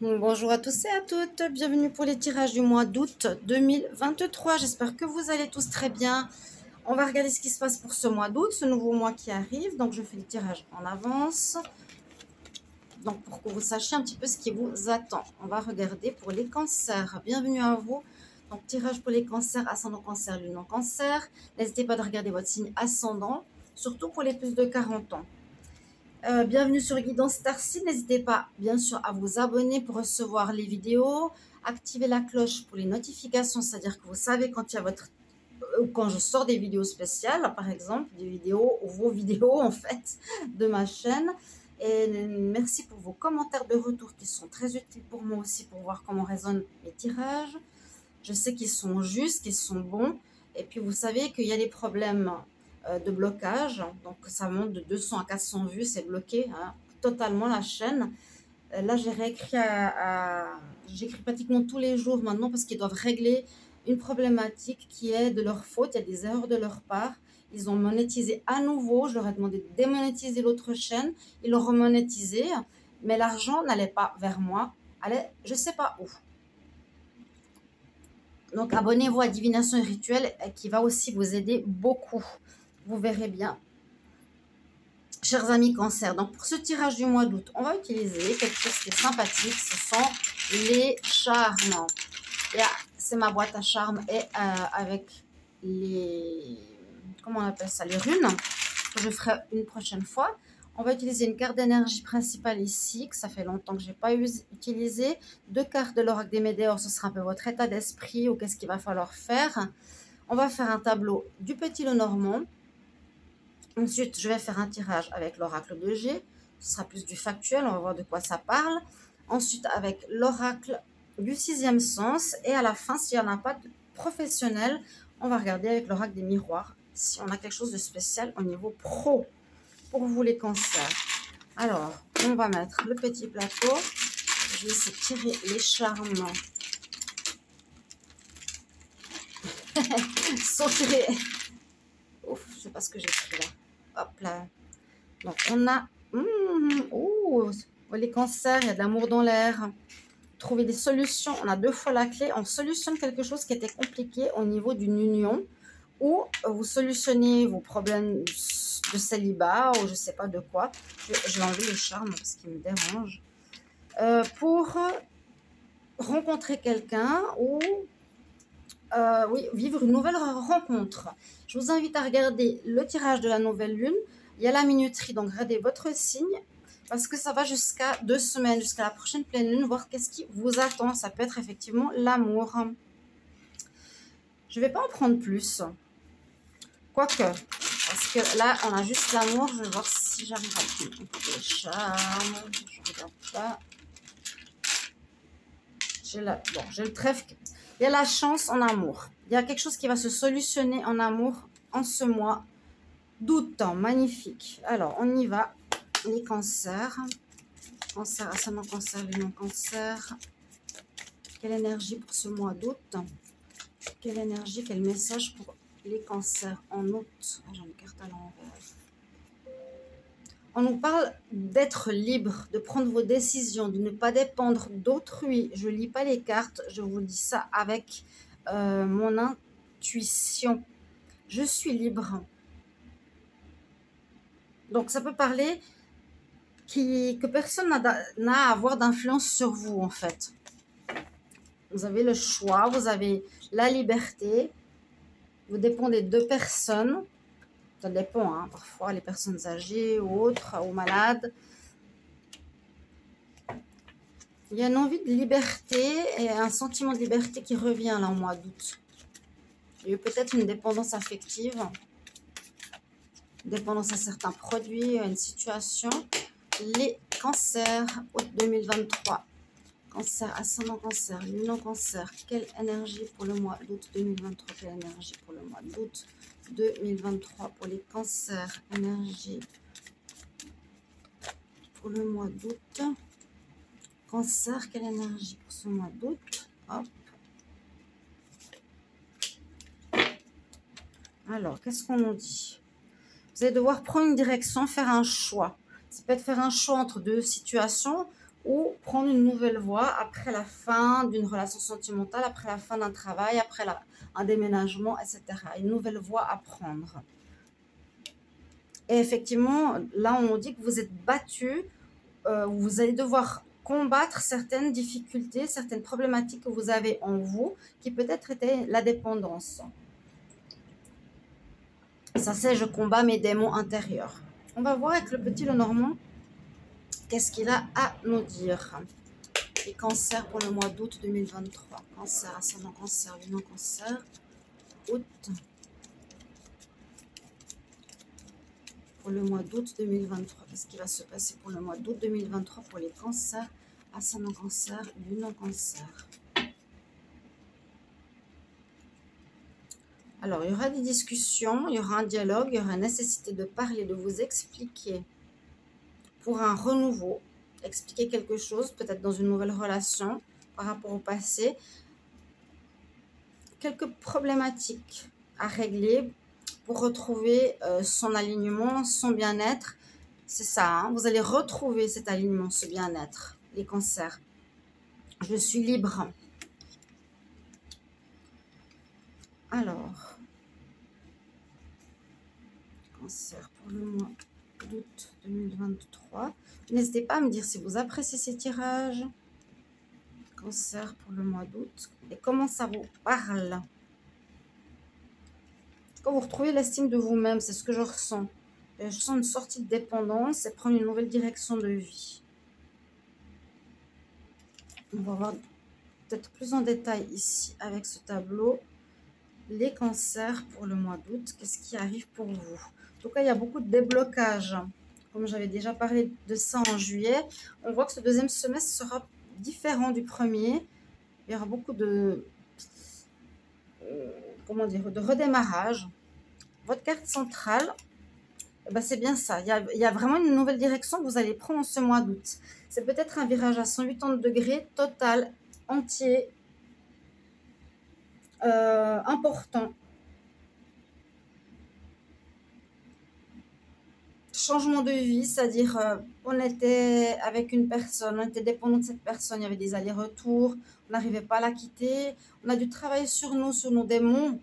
Bonjour à tous et à toutes, bienvenue pour les tirages du mois d'août 2023. J'espère que vous allez tous très bien. On va regarder ce qui se passe pour ce mois d'août, ce nouveau mois qui arrive. Donc je fais le tirage en avance. Donc pour que vous sachiez un petit peu ce qui vous attend. On va regarder pour les cancers. Bienvenue à vous. Donc tirage pour les cancers, ascendant cancer, lune en cancer. N'hésitez pas à regarder votre signe ascendant, surtout pour les plus de 40 ans. Bienvenue sur Guidance Starseed. N'hésitez pas, bien sûr, à vous abonner pour recevoir les vidéos. Activez la cloche pour les notifications, c'est-à-dire que vous savez quand il y a quand je sors des vidéos spéciales, par exemple, des vidéos ou vos vidéos, en fait, de ma chaîne. Et merci pour vos commentaires de retour qui sont très utiles pour moi aussi, pour voir comment résonnent mes tirages. Je sais qu'ils sont justes, qu'ils sont bons. Et puis, vous savez qu'il y a des problèmes de blocage, donc ça monte de 200 à 400 vues, c'est bloqué totalement la chaîne. Là j'ai réécrit j'écris pratiquement tous les jours maintenant parce qu'ils doivent régler une problématique qui est de leur faute, il y a des erreurs de leur part. Ils ont monétisé à nouveau, je leur ai demandé de démonétiser l'autre chaîne, ils l'ont remonétisé, mais l'argent n'allait pas vers moi, allait je sais pas où. Donc abonnez-vous à Divination et Rituel qui va aussi vous aider beaucoup. Vous verrez bien. Chers amis cancer, donc pour ce tirage du mois d'août, on va utiliser quelque chose qui est sympathique. Ce sont les charmes. C'est ma boîte à charmes et avec les... Comment on appelle ça? Les runes. Que je ferai une prochaine fois. On va utiliser une carte d'énergie principale ici, que ça fait longtemps que je n'ai pas utilisé. 2 cartes de l'oracle des Médéors, ce sera un peu votre état d'esprit ou qu'est-ce qu'il va falloir faire. On va faire un tableau du Petit Lenormand. Ensuite, je vais faire un tirage avec l'oracle de G. Ce sera plus du factuel, on va voir de quoi ça parle. Ensuite, avec l'oracle du 6e sens. Et à la fin, s'il n'y en a pas de professionnel, on va regarder avec l'oracle des miroirs si on a quelque chose de spécial au niveau pro pour vous les cancers. Alors, on va mettre le petit plateau. Je vais essayer de tirer les charmes. Sans tirer. Ouf, je sais pas ce que j'ai pris là. Hop là. Donc, on a... les cancers, il y a de l'amour dans l'air. Trouver des solutions. On a 2 fois la clé. On solutionne quelque chose qui était compliqué au niveau d'une union. Ou vous solutionnez vos problèmes de célibat ou je ne sais pas de quoi. Je vais enlever les charmes parce qu'ils me dérangent. Pour rencontrer quelqu'un ou oui, vivre une nouvelle rencontre. Je vous invite à regarder le tirage de la nouvelle lune. Il y a la minuterie, donc regardez votre signe. Parce que ça va jusqu'à 2 semaines, jusqu'à la prochaine pleine lune, voir qu'est-ce qui vous attend. Ça peut être effectivement l'amour. Je ne vais pas en prendre plus. Quoique, parce que là, on a juste l'amour. Je vais voir si j'arrive à prendre les charmes. Je ne regarde pas. J'ai le trèfle. Il y a la chance en amour. Il y a quelque chose qui va se solutionner en amour en ce mois d'août. Magnifique. Alors, on y va. Les cancers. Cancer, ascendant cancer, lune en cancer. Quelle énergie pour ce mois d'août? Quelle énergie, quel message pour les cancers en août? J'ai une carte à l'envers. On nous parle d'être libre, de prendre vos décisions, de ne pas dépendre d'autrui. Je ne lis pas les cartes, je vous dis ça avec mon intuition. Je suis libre. Donc ça peut parler que personne n'a à avoir d'influence sur vous en fait. Vous avez le choix, vous avez la liberté. Vous dépendez de personnes. Ça dépend, hein, parfois les personnes âgées ou autres, ou malades. Il y a une envie de liberté et un sentiment de liberté qui revient là au mois d'août. Il y a eu peut-être une dépendance affective, dépendance à certains produits, à une situation. Les cancers, août 2023. Cancer, ascendant cancer, lune en cancer. Quelle énergie pour le mois d'août 2023? Quelle énergie pour le mois d'août 2023 pour les cancers? Énergie pour le mois d'août. Cancer, quelle énergie pour ce mois d'août? Hop. Alors, qu'est-ce qu'on nous dit? Vous allez devoir prendre une direction, faire un choix. Ça peut être faire un choix entre 2 situations ou prendre une nouvelle voie après la fin d'une relation sentimentale, après la fin d'un travail, après un déménagement, etc. Une nouvelle voie à prendre. Et effectivement, là, on dit que vous êtes battu, vous allez devoir combattre certaines difficultés, certaines problématiques que vous avez en vous, qui peut-être étaient la dépendance. Ça, c'est je combats mes démons intérieurs. On va voir avec le petit Lenormand, qu'est-ce qu'il a à nous dire. Les cancers pour le mois d'août 2023. Cancer, ascendant cancer, lunaire cancer, août. Pour le mois d'août 2023. Qu'est-ce qui va se passer pour le mois d'août 2023 pour les cancers, ascendant cancer, lunaire cancer. Alors, il y aura des discussions, il y aura un dialogue, il y aura nécessité de parler, de vous expliquer pour un renouveau, expliquer quelque chose, peut-être dans une nouvelle relation par rapport au passé. Quelques problématiques à régler pour retrouver son alignement, son bien-être. C'est ça, hein, vous allez retrouver cet alignement, ce bien-être, les cancers. Je suis libre. Alors, cancer pour le mois d'août 2023. N'hésitez pas à me dire si vous appréciez ces tirages. Cancer pour le mois d'août. Et comment ça vous parle? Quand vous retrouvez l'estime de vous-même, c'est ce que je ressens. Et je sens une sortie de dépendance et prendre une nouvelle direction de vie. On va voir peut-être plus en détail ici avec ce tableau. Les cancers pour le mois d'août, qu'est-ce qui arrive pour vous? En tout cas, il y a beaucoup de déblocage. Comme j'avais déjà parlé de ça en juillet, on voit que ce deuxième semestre sera différent du premier. Il y aura beaucoup de, comment dire, de redémarrage. Votre carte centrale, ben c'est bien ça. Il y a vraiment une nouvelle direction que vous allez prendre en ce mois d'août. C'est peut-être un virage à 180 degrés, total, entier, important. Changement de vie, c'est-à-dire on était avec une personne, on était dépendant de cette personne, il y avait des allers-retours, on n'arrivait pas à la quitter, on a dû travailler sur nos démons,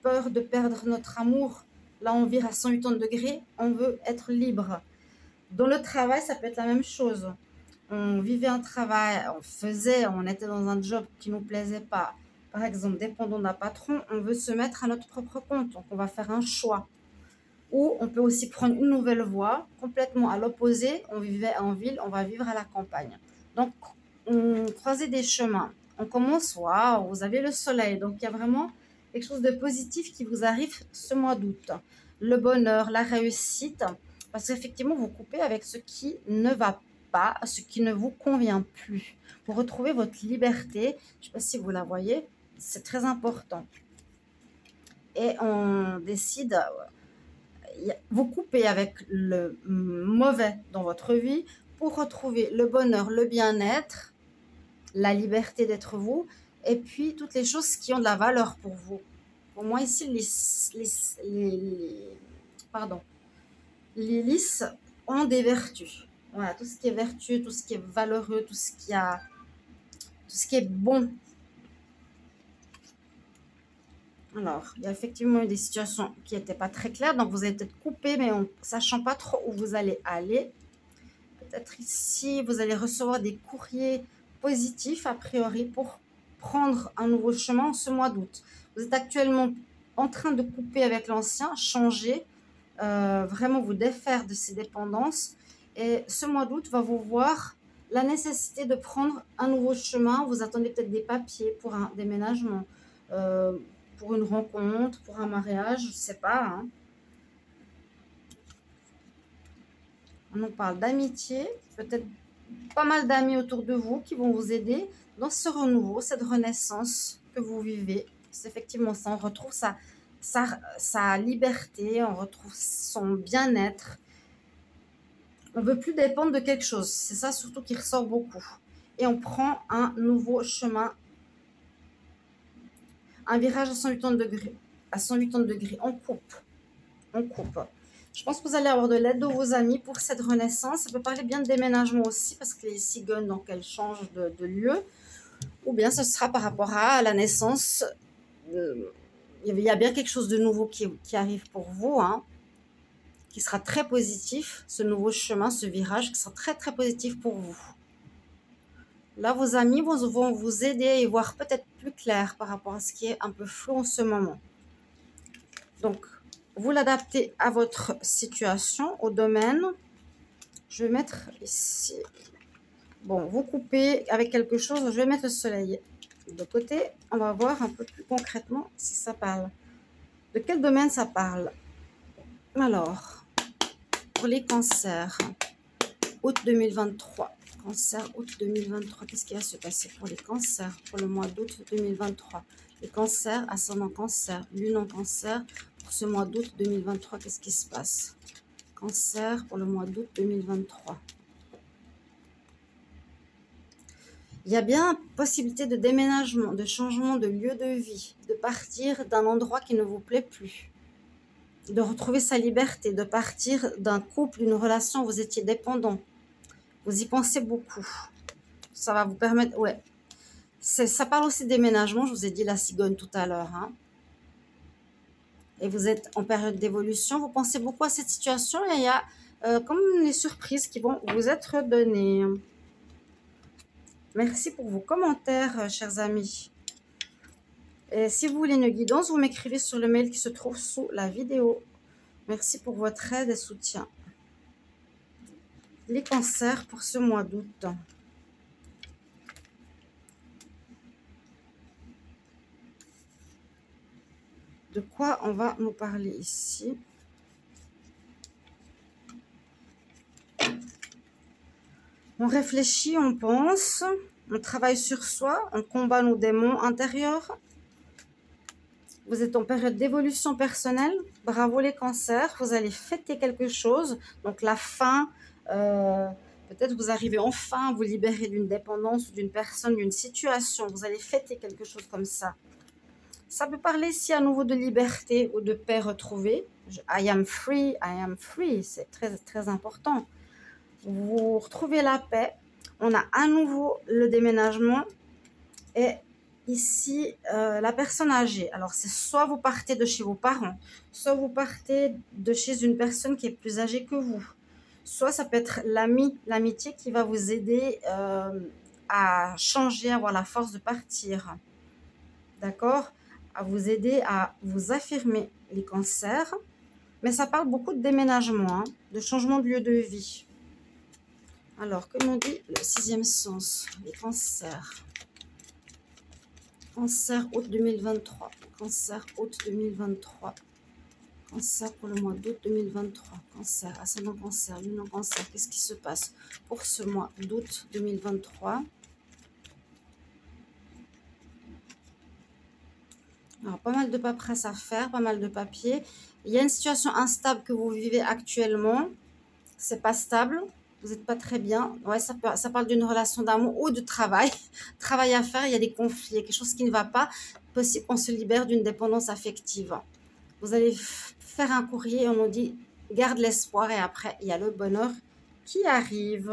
peur de perdre notre amour. Là, on vire à 180 degrés, on veut être libre. Dans le travail, ça peut être la même chose. On vivait un travail, on était dans un job qui ne nous plaisait pas. Par exemple, dépendant d'un patron, on veut se mettre à notre propre compte, donc on va faire un choix. Ou on peut aussi prendre une nouvelle voie, complètement à l'opposé. On vivait en ville, on va vivre à la campagne. Donc, on croisait des chemins. On commence, waouh, vous avez le soleil. Donc, il y a vraiment quelque chose de positif qui vous arrive ce mois d'août. Le bonheur, la réussite, parce qu'effectivement, vous coupez avec ce qui ne va pas, ce qui ne vous convient plus. Vous retrouvez votre liberté. Je ne sais pas si vous la voyez, c'est très important. Et on décide... Vous coupez avec le mauvais dans votre vie pour retrouver le bonheur, le bien-être, la liberté d'être vous, et puis toutes les choses qui ont de la valeur pour vous. Pour moi, ici, les lys ont des vertus. Voilà, tout ce qui est vertu, tout ce qui est valeureux, tout ce qui est bon. Alors, il y a effectivement eu des situations qui n'étaient pas très claires, donc vous allez peut-être couper, mais en sachant pas trop où vous allez aller. Peut-être ici, vous allez recevoir des courriers positifs, a priori, pour prendre un nouveau chemin en ce mois d'août. Vous êtes actuellement en train de couper avec l'ancien, changer, vraiment vous défaire de ces dépendances. Et ce mois d'août va vous voir la nécessité de prendre un nouveau chemin. Vous attendez peut-être des papiers pour un déménagement, pour une rencontre, pour un mariage, je ne sais pas. Hein. On nous parle d'amitié, peut-être pas mal d'amis autour de vous qui vont vous aider dans ce renouveau, cette renaissance que vous vivez. C'est effectivement ça, on retrouve sa liberté, on retrouve son bien-être. On ne veut plus dépendre de quelque chose, c'est ça surtout qui ressort beaucoup. Et on prend un nouveau chemin, un virage à 180 degrés. À 180 degrés, on coupe. Je pense que vous allez avoir de l'aide de vos amis pour cette renaissance. Ça peut parler bien de déménagement aussi, parce que les cigognes, donc elles changent de lieu. Ou bien ce sera par rapport à la naissance. Il y a bien quelque chose de nouveau qui arrive pour vous, hein, qui sera très positif. Ce nouveau chemin, ce virage qui sera très très positif pour vous. Là, vos amis vont vous aider à y voir peut-être plus clair par rapport à ce qui est un peu flou en ce moment. Donc, vous l'adaptez à votre situation, au domaine. Je vais mettre ici. Bon, vous coupez avec quelque chose. Je vais mettre le soleil de côté. On va voir un peu plus concrètement si ça parle. De quel domaine ça parle? Alors, pour les cancers, août 2023. Cancer, août 2023. Qu'est-ce qui va se passer pour les cancers pour le mois d'août 2023? Les cancers, ascendant cancer, lune en cancer. Pour ce mois d'août 2023, qu'est-ce qui se passe? Cancer pour le mois d'août 2023. Il y a bien possibilité de déménagement, de changement de lieu de vie, de partir d'un endroit qui ne vous plaît plus, de retrouver sa liberté, de partir d'un couple, d'une relation où vous étiez dépendant. Vous y pensez beaucoup. Ça va vous permettre... Ouais. Ça parle aussi de déménagement, je vous ai dit la cigogne tout à l'heure, hein. Et vous êtes en période d'évolution, vous pensez beaucoup à cette situation et il y a comme les surprises qui vont vous être données. Merci pour vos commentaires, chers amis. Et si vous voulez une guidance, vous m'écrivez sur le mail qui se trouve sous la vidéo. Merci pour votre aide et soutien. Les cancers pour ce mois d'août. De quoi on va nous parler ici? On réfléchit, on pense, on travaille sur soi, on combat nos démons intérieurs. Vous êtes en période d'évolution personnelle. Bravo les cancers, vous allez fêter quelque chose. Donc la fin, peut-être vous arrivez enfin à vous libérer d'une dépendance, d'une personne, d'une situation. Vous allez fêter quelque chose comme ça. Ça peut parler ici à nouveau de liberté ou de paix retrouvée. I am free, c'est très, très important. Vous retrouvez la paix. On a à nouveau le déménagement. Et ici, la personne âgée. Alors, c'est soit vous partez de chez vos parents, soit vous partez de chez une personne qui est plus âgée que vous. Soit ça peut être l'amitié qui va vous aider à changer, à avoir la force de partir. D'accord? À vous aider à vous affirmer les cancers. Mais ça parle beaucoup de déménagement, hein, de changement de lieu de vie. Alors, comme on dit, le sixième sens, les cancers. Cancer, août 2023. Cancer, août 2023. Cancer pour le mois d'août 2023. Cancer, ascendant cancer, lune en cancer. Qu'est-ce qui se passe pour ce mois d'août 2023? Alors, pas mal de paperasse à faire, pas mal de papiers. Il y a une situation instable que vous vivez actuellement. C'est pas stable. Vous n'êtes pas très bien. Ouais, ça parle d'une relation d'amour ou de travail. Travail à faire, il y a des conflits, il y a quelque chose qui ne va pas. Possible qu'on se libère d'une dépendance affective. Vous allez faire un courrier et on nous dit garde l'espoir et après il y a le bonheur qui arrive.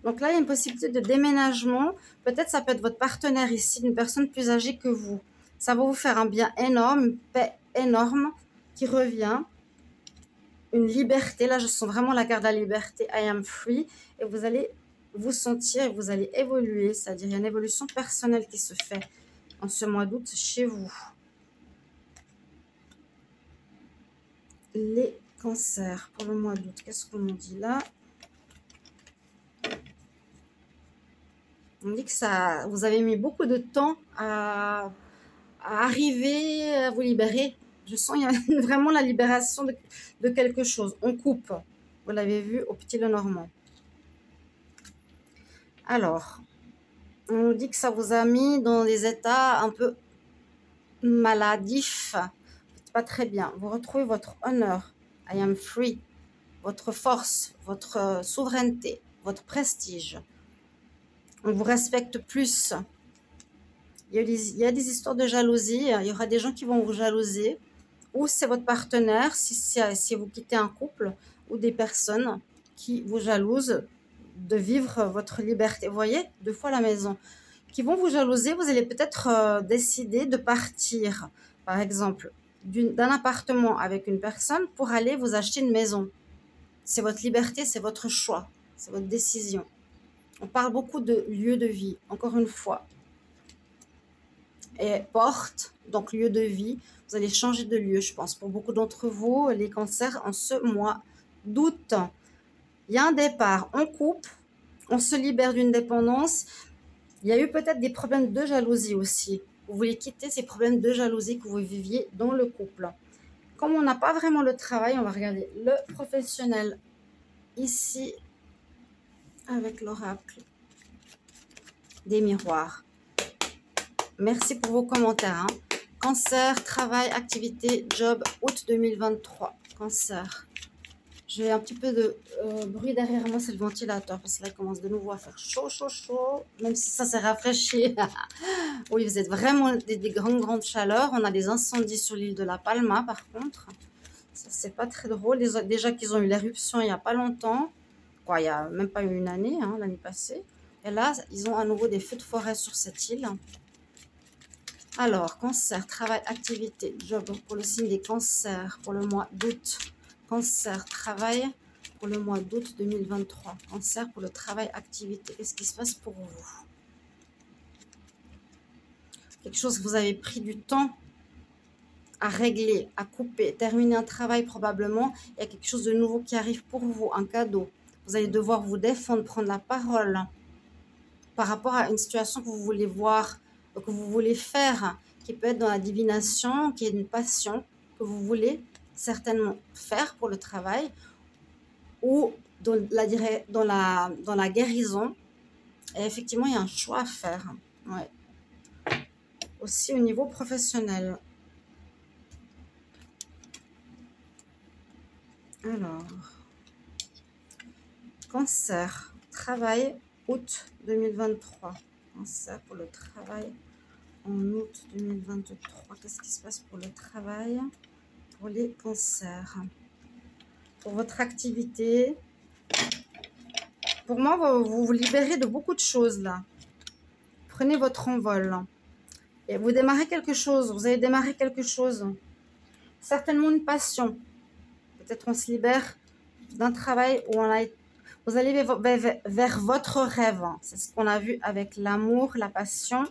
Donc là, il y a une possibilité de déménagement. Peut-être ça peut être votre partenaire ici, une personne plus âgée que vous. Ça va vous faire un bien énorme, une paix énorme qui revient. Une liberté, là je sens vraiment la carte de la liberté, I am free, et vous allez vous sentir, vous allez évoluer, c'est-à-dire il y a une évolution personnelle qui se fait en ce mois d'août chez vous. Les cancers pour le mois d'août, qu'est-ce qu'on nous dit là? On dit que ça, vous avez mis beaucoup de temps à arriver à vous libérer. Je sens il y a vraiment la libération de quelque chose. On coupe. Vous l'avez vu au Petit Lenormand. Alors, on nous dit que ça vous a mis dans des états un peu maladifs. Pas très bien. Vous retrouvez votre honneur. I am free. Votre force, votre souveraineté, votre prestige. On vous respecte plus. Il y a des histoires de jalousie. Il y aura des gens qui vont vous jalouser. ou c'est votre partenaire, si vous quittez un couple, ou des personnes qui vous jalousent de vivre votre liberté. Vous voyez, 2 fois la maison. Qui vont vous jalouser, vous allez peut-être décider de partir, par exemple, d'un appartement avec une personne pour aller vous acheter une maison. C'est votre liberté, c'est votre choix, c'est votre décision. On parle beaucoup de lieu de vie, encore une fois. Et porte, donc lieu de vie, vous allez changer de lieu, je pense. Pour beaucoup d'entre vous, les cancers, en ce mois d'août, il y a un départ, on coupe, on se libère d'une dépendance. Il y a eu peut-être des problèmes de jalousie aussi. Vous voulez quitter ces problèmes de jalousie que vous viviez dans le couple. Comme on n'a pas vraiment le travail, on va regarder le professionnel ici avec l'oracle des miroirs. Merci pour vos commentaires. Hein. Cancer, travail, activité, job, août 2023. Cancer. J'ai un petit peu de bruit derrière moi, c'est le ventilateur. Parce que là, il commence de nouveau à faire chaud, chaud, chaud. Même si ça s'est rafraîchi. Oui, vous êtes vraiment des grandes chaleurs. On a des incendies sur l'île de La Palma, par contre. Ça, c'est pas très drôle. Déjà qu'ils ont eu l'éruption il n'y a pas longtemps. Quoi, il n'y a même pas eu une année, hein, l'année passée. Et là, ils ont à nouveau des feux de forêt sur cette île. Alors, cancer, travail, activité, job pour le signe des cancers pour le mois d'août. Cancer, travail pour le mois d'août 2023. Cancer pour le travail, activité. Qu'est-ce qui se passe pour vous? Quelque chose que vous avez pris du temps à régler, à couper, terminer un travail probablement. Il y a quelque chose de nouveau qui arrive pour vous, un cadeau. Vous allez devoir vous défendre, prendre la parole par rapport à une situation que vous voulez voir, que vous voulez faire, qui peut être dans la divination, qui est une passion que vous voulez certainement faire pour le travail ou dans la guérison. Et effectivement, il y a un choix à faire. Ouais. Aussi au niveau professionnel. Alors, cancer, travail, août 2023. Cancer pour le travail en août 2023. Qu'est-ce qui se passe pour le travail? Pour les cancers. Pour votre activité. Pour moi, vous vous libérez de beaucoup de choses là. Prenez votre envol. Et vous démarrez quelque chose. Vous allez démarrer quelque chose. Certainement une passion. Peut-être on se libère d'un travail où vous allez vers votre rêve. C'est ce qu'on a vu avec l'amour, la passion.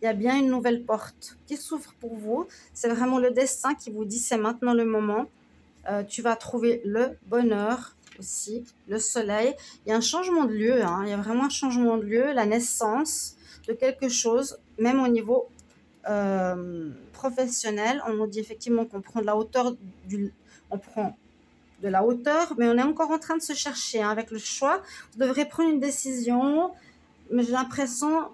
Il y a bien une nouvelle porte qui s'ouvre pour vous. C'est vraiment le destin qui vous dit c'est maintenant le moment. Tu vas trouver le bonheur aussi, le soleil. Il y a un changement de lieu. Hein. Il y a vraiment un changement de lieu, la naissance de quelque chose, même au niveau professionnel. On nous dit effectivement qu'on prend de la hauteur on prend de la hauteur, mais on est encore en train de se chercher. Hein. Avec le choix, vous devrez prendre une décision, mais j'ai l'impression,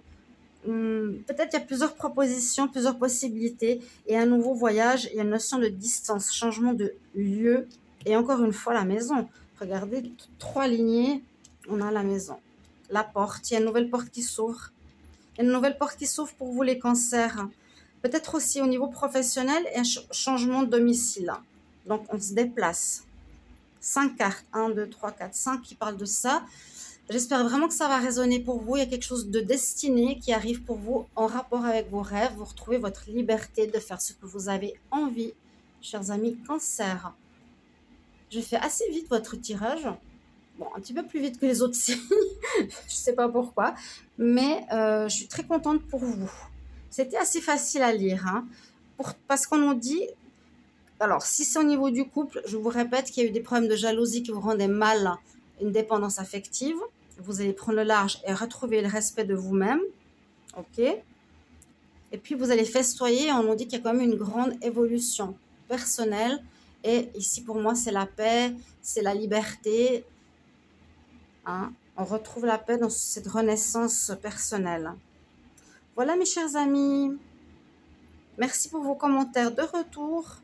peut-être il y a plusieurs propositions, plusieurs possibilités, et un nouveau voyage, il y a une notion de distance, changement de lieu, et encore une fois la maison. Regardez, 3 lignées, on a la maison. La porte, il y a une nouvelle porte qui s'ouvre. Il y a une nouvelle porte qui s'ouvre pour vous les cancers. Peut-être aussi au niveau professionnel, un changement de domicile. Donc, on se déplace. 5 cartes, 1, 2, 3, 4, 5 qui parlent de ça. J'espère vraiment que ça va résonner pour vous. Il y a quelque chose de destiné qui arrive pour vous en rapport avec vos rêves. Vous retrouvez votre liberté de faire ce que vous avez envie, chers amis Cancer. Je fais assez vite votre tirage. Bon, un petit peu plus vite que les autres signes. Je ne sais pas pourquoi. Mais je suis très contente pour vous. C'était assez facile à lire. Hein, parce qu'on nous dit... Alors, si c'est au niveau du couple, je vous répète qu'il y a eu des problèmes de jalousie qui vous rendaient mal une dépendance affective. Vous allez prendre le large et retrouver le respect de vous-même. OK? Et puis, vous allez festoyer. On nous dit qu'il y a quand même une grande évolution personnelle. Et ici, pour moi, c'est la paix, c'est la liberté. Hein? On retrouve la paix dans cette renaissance personnelle. Voilà, mes chers amis. Merci pour vos commentaires de retour.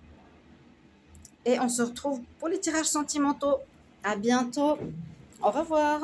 Et on se retrouve pour les tirages sentimentaux. À bientôt. Au revoir.